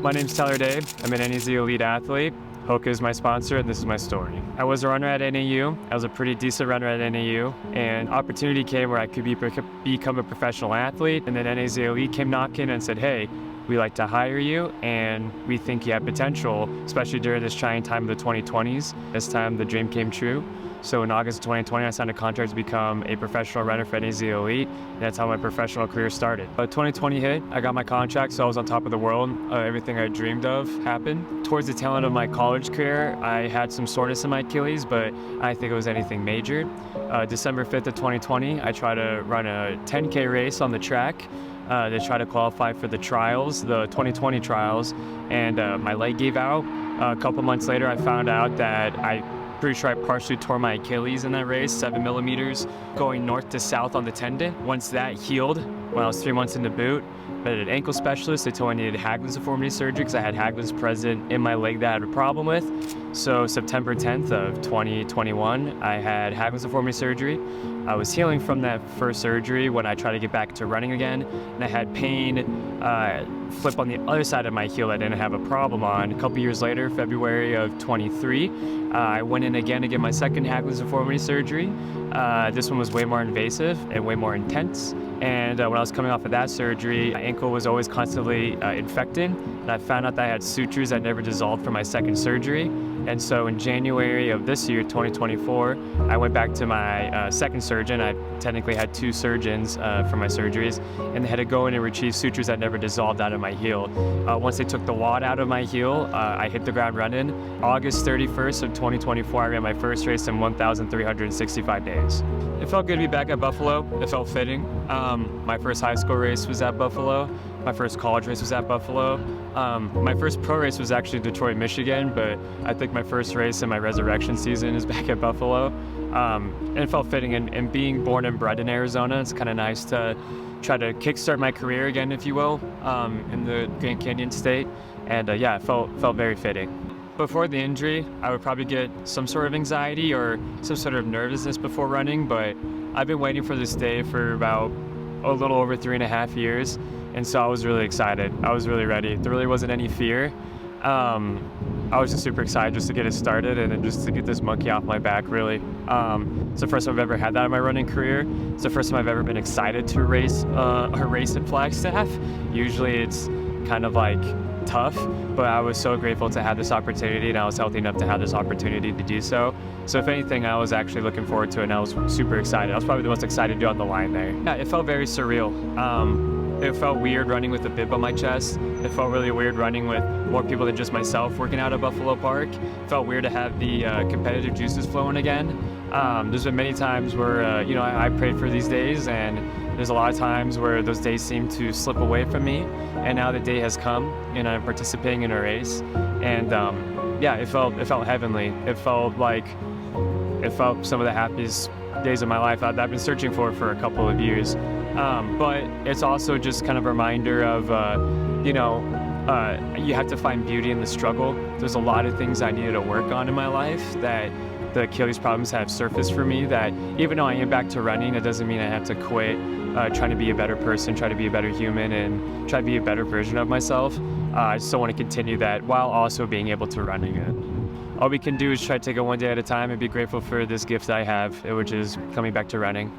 My name's Tyler Day. I'm an NAZ elite athlete. Hoka is my sponsor, and this is my story. I was a runner at NAU. I was a pretty decent runner at NAU, and opportunity came where I could become a professional athlete, and then NAZ Elite came knocking and said, hey, we'd like to hire you, and we think you have potential, especially during this trying time of the 2020s. This time, the dream came true. So in August of 2020, I signed a contract to become a professional runner for NAZ Elite. And that's how my professional career started. 2020 hit, I got my contract, so I was on top of the world. Everything I dreamed of happened. Towards the tail end of my college career, I had some soreness in my Achilles, but I didn't think it was anything major. December 5th of 2020, I tried to run a 10K race on the track. To try to qualify for the trials, the 2020 trials, and my leg gave out. A couple months later, I found out that pretty sure I partially tore my Achilles in that race, 7 millimeters, going north to south on the tendon. Once that healed, when I was 3 months into boot, I had an ankle specialist. They told me I needed Haglund's deformity surgery because I had Haglund's present in my leg that I had a problem with. So September 10th of 2021, I had Haglund's deformity surgery. I was healing from that first surgery when I tried to get back to running again, and I had pain flip on the other side of my heel I didn't have a problem on. A couple years later, February of 23, I went in again to get my second Haglund's deformity surgery. This one was way more invasive and way more intense. And when I was coming off of that surgery, my ankle was always constantly infected. And I found out that I had sutures that never dissolved from my second surgery. And so in January of this year, 2024, I went back to my second surgeon. I technically had two surgeons for my surgeries, and they had to go in and retrieve sutures that never dissolved out of my heel. Once they took the wad out of my heel, I hit the ground running. August 31st of 2024, I ran my first race in 1,365 days. It felt good to be back at Buffalo. It felt fitting. My first high school race was at Buffalo. My first college race was at Buffalo. My first pro race was actually Detroit, Michigan, but I think my first race in my resurrection season is back at Buffalo. And it felt fitting, and being born and bred in Arizona, it's kind of nice to try to kickstart my career again, if you will, in the Grand Canyon state. And yeah, it felt very fitting. Before the injury, I would probably get some sort of anxiety or some sort of nervousness before running, but I've been waiting for this day for about a little over 3.5 years. And so I was really excited. I was really ready. There really wasn't any fear. I was just super excited just to get it started and then just to get this monkey off my back, really. It's the first time I've ever had that in my running career. It's the first time I've ever been excited to race in Flagstaff. Usually it's kind of like tough, but I was so grateful to have this opportunity, and I was healthy enough to have this opportunity to do so. So if anything, I was actually looking forward to it, and I was super excited. I was probably the most excited dude on the line there. Yeah, it felt very surreal. It felt weird running with a bib on my chest. It felt really weird running with more people than just myself working out at Buffalo Park. It felt weird to have the competitive juices flowing again. There's been many times where I prayed for these days, and there's a lot of times where those days seem to slip away from me. And now the day has come, and I'm participating in a race. And yeah, it felt heavenly. It felt some of the happiest days of my life that I've been searching for a couple of years. But it's also just kind of a reminder of, you have to find beauty in the struggle. There's a lot of things I needed to work on in my life that the Achilles problems have surfaced for me, that even though I am back to running, it doesn't mean I have to quit trying to be a better person, try to be a better human, and try to be a better version of myself. I still want to continue that while also being able to run again. All we can do is try to take it one day at a time and be grateful for this gift I have, which is coming back to running.